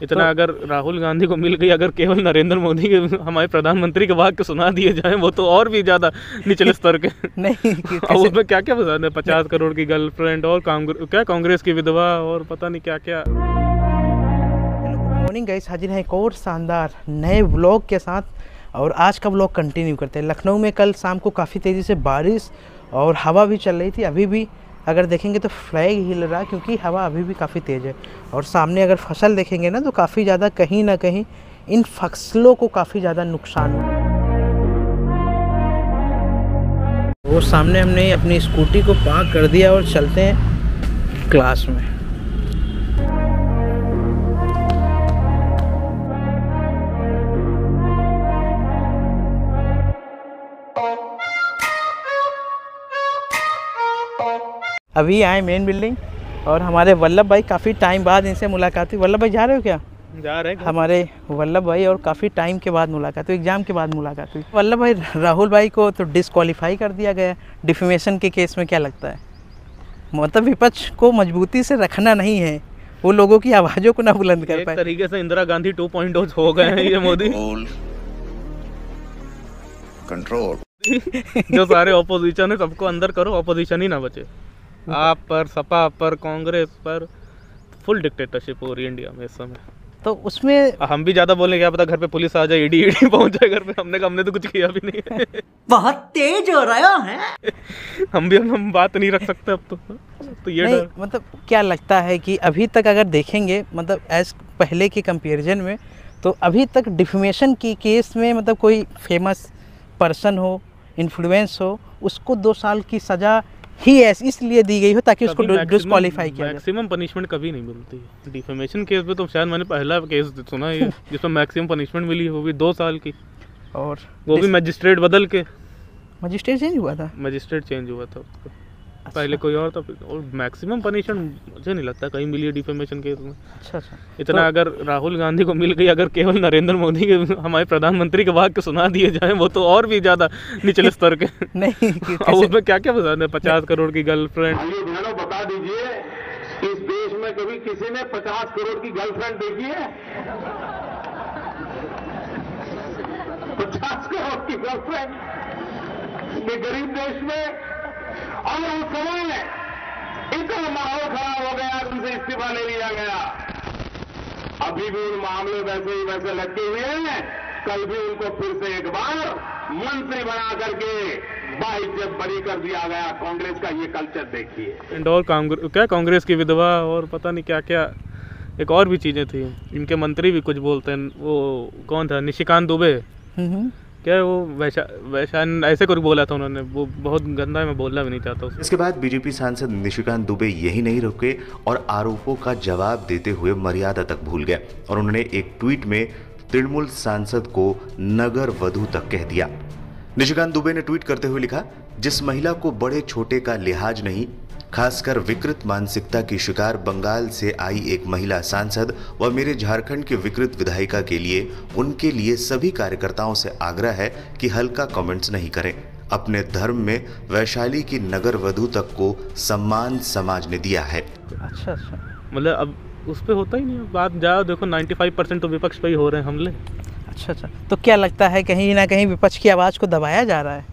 इतना अगर राहुल गांधी को मिल गई, अगर केवल नरेंद्र मोदी के हमारे प्रधानमंत्री के वाक्य सुना दिए जाएं, वो तो और भी ज्यादा निचले स्तर के नहीं उसमें क्या क्या बता दें, 50 करोड़ की गर्लफ्रेंड और कांग्रेस की विधवा और पता नहीं क्या क्या। गुड मॉर्निंग गाइस, हाजिर हैं एक और शानदार नए व्लॉग के साथ। और आज का व्लॉग कंटिन्यू करते हैं। लखनऊ में कल शाम को काफ़ी तेज़ी से बारिश और हवा भी चल रही थी। अभी भी अगर देखेंगे तो फ्लैग हिल रहा है क्योंकि हवा अभी भी काफ़ी तेज़ है। और सामने अगर फसल देखेंगे ना तो काफ़ी ज़्यादा कहीं ना कहीं इन फसलों को काफ़ी ज़्यादा नुकसान हुआ। वो सामने हमने अपनी स्कूटी को पार्क कर दिया और चलते हैं क्लास में। अभी आए मेन बिल्डिंग और हमारे वल्लभ भाई, काफ़ी टाइम बाद इनसे मुलाकात हुई। वल्लभ भाई जा रहे हो क्या? जा रहे हैं हमारे वल्लभ भाई और काफ़ी टाइम के बाद मुलाकात हुई, एग्जाम के बाद मुलाकात हुई। वल्लभ भाई, राहुल भाई को तो डिस्क्वालीफाई कर दिया गया डिफेमेशन के केस में, क्या लगता है? मतलब विपक्ष को मजबूती से रखना नहीं है, वो लोगों की आवाज़ों को ना बुलंद कर पाए। एक तरीके से इंदिरा गांधी 2.0 हो गए हैं ये मोदी। कंट्रोल जो सारे ऑपोजिशन है सबको अंदर करो, ऑपोजिशन ही ना बचे। आप पर, सपा पर, कांग्रेस पर फुल डिक्टेटरशिप हो रही है इंडिया में इस समय। तो उसमें हम भी ज्यादा बोले, क्या पता घर पे पुलिस आ जाए, ईडी पहुंच जाए घर पे। हमने तो कुछ किया भी नहीं है। बहुत तेज हो रहा है। हम बात नहीं रख सकते अब तो ये नहीं, डर। मतलब क्या लगता है कि अभी तक अगर देखेंगे, मतलब एज पहले के कंपैरिजन में, तो अभी तक डिफेमेशन की केस में मतलब कोई फेमस पर्सन हो, इन्फ्लुएंस हो, उसको 2 साल की सज़ा ही ऐसी इसलिए दी गई हो ताकि उसको डिस्क्वालीफाई किया जाए। मैक्सिमम पनिशमेंट कभी नहीं मिलती है डिफेमेशन केस में। तो शायद मैंने पहला केस सुना है जिसमें मैक्सिमम पनिशमेंट मिली है, वो भी 2 साल की, और वो भी मजिस्ट्रेट बदल के। मजिस्ट्रेट चेंज हुआ था? मजिस्ट्रेट चेंज हुआ था उसको। अच्छा। पहले कोई और था, और मैक्सिमम पनिशमेंट मुझे नहीं लगता कहीं मिली है डिफेमेशन केस में। अच्छा। इतना तो अगर राहुल गांधी को मिल गई, अगर केवल नरेंद्र मोदी के हमारे प्रधानमंत्री के वाक्य सुना दिए जाएं, वो तो और भी ज्यादा निचले स्तर के। नहीं उसमें क्या क्या बता दें, 50 करोड़ की गर्लफ्रेंड। बहनों बता दीजिए, इस देश में कभी किसी ने 50 करोड़ की गर्लफ्रेंड देखी है? 50 करोड़ की गर्लफ्रेंड ये गरीब देश में। और उस समय इतना माहौल खराब हो गया, उनसे इस्तीफा ले लिया गया। अभी भी उन मामले वैसे ही वैसे लटके हुए हैं। कल भी उनको फिर से एक बार मंत्री बना करके बाइज्जत बरी कर दिया गया। कांग्रेस का ये कल्चर देखिए। और कांग्रेस की विधवा और पता नहीं क्या क्या, एक और भी चीजें थी। इनके मंत्री भी कुछ बोलते हैं, वो कौन था, निशिकांत दुबे क्या, वो वैशान ऐसे कुछ बोला था उन्होंने, वो बहुत गंदा है, मैं बोलना भी नहीं चाहता उसको। इसके बाद बीजेपी सांसद निशिकांत दुबे यही नहीं रुके और आरोपों का जवाब देते हुए मर्यादा तक भूल गए और उन्होंने एक ट्वीट में तृणमूल सांसद को नगर वधू तक कह दिया। निशिकांत दुबे ने ट्वीट करते हुए लिखा, जिस महिला को बड़े छोटे का लिहाज नहीं, खासकर विकृत मानसिकता की शिकार बंगाल से आई एक महिला सांसद व मेरे झारखंड के विकृत विधायिका के लिए उनके लिए सभी कार्यकर्ताओं से आग्रह है कि हल्का कमेंट्स नहीं करें। अपने धर्म में वैशाली की नगर वधू तक को सम्मान समाज ने दिया है। अच्छा। मतलब अब उस पर होता ही नहीं बात। जाओ देखो 95% तो विपक्ष पे ही हो रहे हैं हमले। अच्छा। तो क्या लगता है कहीं ना कहीं विपक्ष की आवाज़ को दबाया जा रहा है?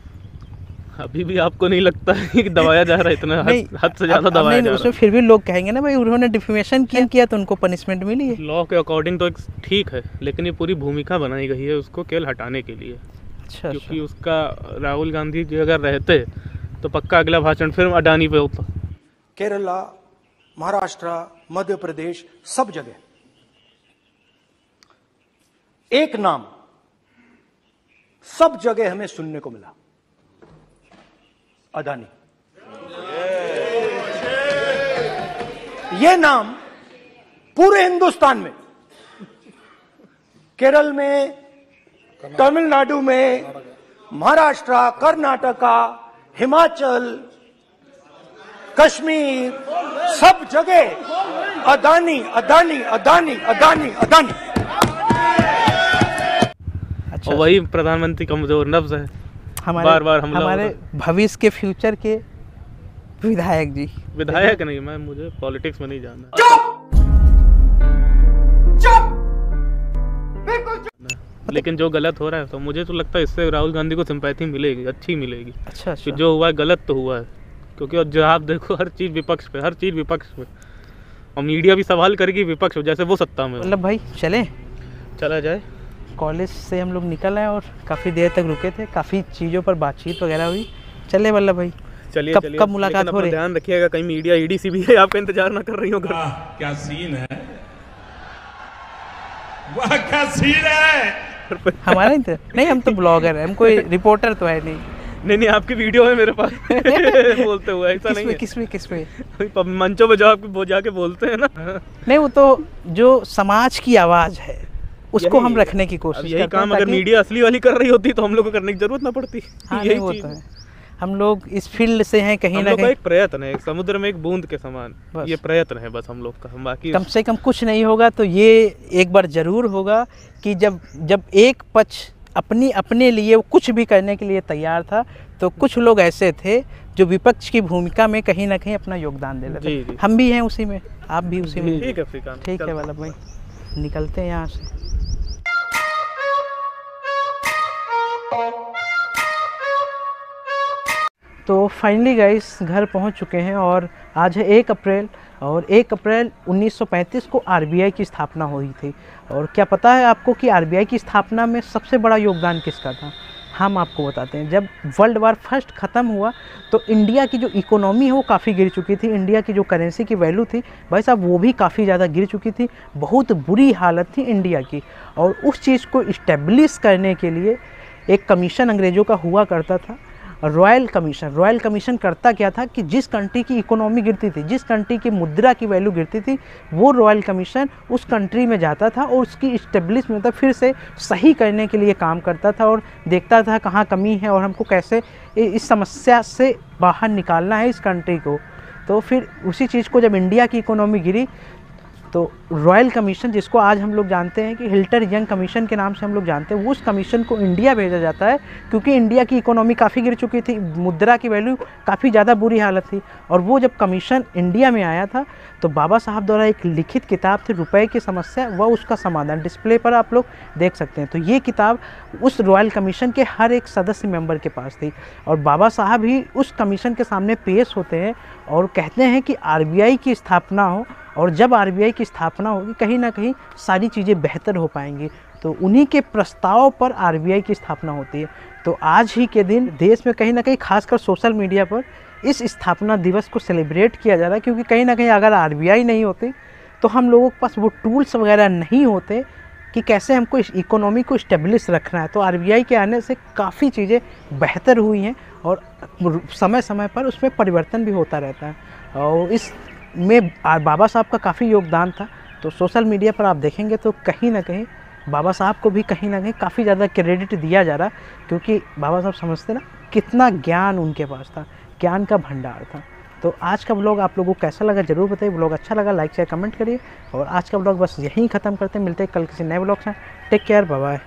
अभी भी आपको नहीं लगता है कि दबाया जा रहा है? इतना हद से ज्यादा दबाया जा रहा है। उसमें फिर भी लोग कहेंगे ना भाई, उन्होंने डिफेमेशन किया तो उनको पनिशमेंट मिली है। लॉ के अकॉर्डिंग तो ठीक है, लेकिन ये पूरी भूमिका बनाई गई है उसको केवल हटाने के लिए। अच्छा। क्योंकि उसका राहुल गांधी जी अगर रहते तो पक्का अगला भाषण फिर अडानी पे होता। केरला, महाराष्ट्र, मध्य प्रदेश, सब जगह एक नाम सब जगह हमें सुनने को मिला, अदानी। यह नाम पूरे हिंदुस्तान में, केरल में, तमिलनाडु में, महाराष्ट्र, कर्नाटका, हिमाचल, कश्मीर, सब जगह अदानी अदानी अदानी अदानी अदानी। अच्छा। और वही प्रधानमंत्री कमजोर नब्ज है, बार बार हमला। हमारे भविष्य के फ्यूचर के विधायक जी। विधायक नहीं, मैं मुझे पॉलिटिक्स में नहीं जानना। चुप! लेकिन जो गलत हो रहा है तो मुझे तो लगता है इससे राहुल गांधी को सिंपैथी मिलेगी, अच्छी मिलेगी। अच्छा कि अच्छा। जो हुआ है गलत तो हुआ है, क्योंकि अब जो आप देखो हर चीज़ विपक्ष पे, हर चीज़ विपक्ष पे, और मीडिया भी सवाल करेगी विपक्ष पे, जैसे वो सत्ता में हो। मतलब भाई चले, चला जाए। कॉलेज से हम लोग निकल आए और काफ़ी देर तक रुके थे, काफ़ी चीज़ों पर बातचीत वगैरह हुई। चले वल्लभ भाई, चलिए कब चलिए, कब मुलाकात लेकिन हो अपना रही? ध्यान रखिएगा, कहीं मीडिया ईडी सी भी है आपका इंतजार ना कर रही हो। वाह क्या सीन है, वाह क्या सीन है। हमारा नहीं, हम तो ब्लॉगर हैं, हम कोई रिपोर्टर तो है नहीं। नहीं, आपकी वीडियो है मेरे पास बोलते हुए, ऐसा नहीं है। किसमें मंचों पे जाके वो जाके बोलते हैं ना। नहीं, वो तो जो समाज की आवाज़ है उसको यही- हम रखने की अब कोशिश यही करते हैं काम अगर ताकि- मीडिया असली वाली कर रही होती तो हम लोग को करने की जरूरत ना पड़ती। हाँ, यही नहीं, वो चीज़ तो है। है। हम लोग इस फील्ड से हैं कहीं हम ना लोग का कहीं। एक प्रयत्न है, एक समुद्र में एक बूंद के समान, बस। ये प्रयत्न है बस हम लोग का। हम बाकी कम से कम कुछ नहीं होगा तो ये एक बार ज़रूर होगा कि जब एक पक्ष अपने लिए कुछ भी करने के लिए तैयार था तो कुछ लोग ऐसे थे जो विपक्ष की भूमिका में कहीं ना कहीं अपना योगदान दे रहे जी, थे। जी। हम भी हैं उसी में, आप भी उसी में। ठीक है श्रीकांत, ठीक है चलते वल्लभ भाई, निकलते हैं यहाँ से। तो फाइनली गाइस घर पहुंच चुके हैं और आज है 1 अप्रैल, और 1 अप्रैल 1935 को आरबीआई की स्थापना हुई थी। और क्या पता है आपको कि आरबीआई की स्थापना में सबसे बड़ा योगदान किसका था? हम आपको बताते हैं। जब वर्ल्ड वार फर्स्ट ख़त्म हुआ तो इंडिया की जो इकोनॉमी है वो काफ़ी गिर चुकी थी। इंडिया की जो करेंसी की वैल्यू थी भाई साहब वो भी काफ़ी ज़्यादा गिर चुकी थी। बहुत बुरी हालत थी इंडिया की। और उस चीज़ को इस्टेब्लिश करने के लिए एक कमीशन अंग्रेज़ों का हुआ करता था, रॉयल कमीशन करता क्या था कि जिस कंट्री की इकोनॉमी गिरती थी, जिस कंट्री की मुद्रा की वैल्यू गिरती थी, वो रॉयल कमीशन उस कंट्री में जाता था और उसकी इस्टेब्लिश मतलब फिर से सही करने के लिए काम करता था और देखता था कहाँ कमी है और हमको कैसे इस समस्या से बाहर निकालना है इस कंट्री को। तो फिर उसी चीज़ को जब इंडिया की इकोनॉमी गिरी तो रॉयल कमीशन, जिसको आज हम लोग जानते हैं कि हिल्टर यंग कमीशन के नाम से हम लोग जानते हैं, वो उस कमीशन को इंडिया भेजा जाता है क्योंकि इंडिया की इकोनॉमी काफ़ी गिर चुकी थी, मुद्रा की वैल्यू काफ़ी ज़्यादा बुरी हालत थी। और वो जब कमीशन इंडिया में आया था तो बाबा साहब द्वारा एक लिखित किताब थी रुपए की समस्या व उसका समाधान, डिस्प्ले पर आप लोग देख सकते हैं। तो ये किताब उस रॉयल कमीशन के हर एक सदस्य मेंबर के पास थी और बाबा साहब ही उस कमीशन के सामने पेश होते हैं और कहते हैं कि आरबीआई की स्थापना हो, और जब आरबीआई की स्थापना होगी कहीं ना कहीं सारी चीज़ें बेहतर हो पाएंगी। तो उन्हीं के प्रस्ताव पर आरबीआई की स्थापना होती है। तो आज ही के दिन देश में कहीं ना कहीं खासकर सोशल मीडिया पर इस स्थापना दिवस को सेलिब्रेट किया जा रहा है, क्योंकि कहीं ना कहीं अगर आरबीआई नहीं होती तो हम लोगों के पास वो टूल्स वगैरह नहीं होते कि कैसे हमको इस इकोनॉमी को इस्टेब्लिश रखना है। तो आरबीआई के आने से काफ़ी चीज़ें बेहतर हुई हैं और समय समय पर उसमें परिवर्तन भी होता रहता है और इस में बाबा साहब का काफ़ी योगदान था। तो सोशल मीडिया पर आप देखेंगे तो कहीं ना कहीं बाबा साहब को भी कहीं ना कहीं काफ़ी ज़्यादा क्रेडिट दिया जा रहा, क्योंकि बाबा साहब समझते ना कितना ज्ञान उनके पास था, ज्ञान का भंडार था। तो आज का ब्लॉग आप लोगों को कैसा लगा ज़रूर बताइए। ब्लॉग अच्छा लगा लाइक शेयर कमेंट करिए और आज का ब्लॉग बस यहीं ख़त्म करते हैं। मिलते हैं कल किसी नए ब्लॉग से। Take care, bye bye.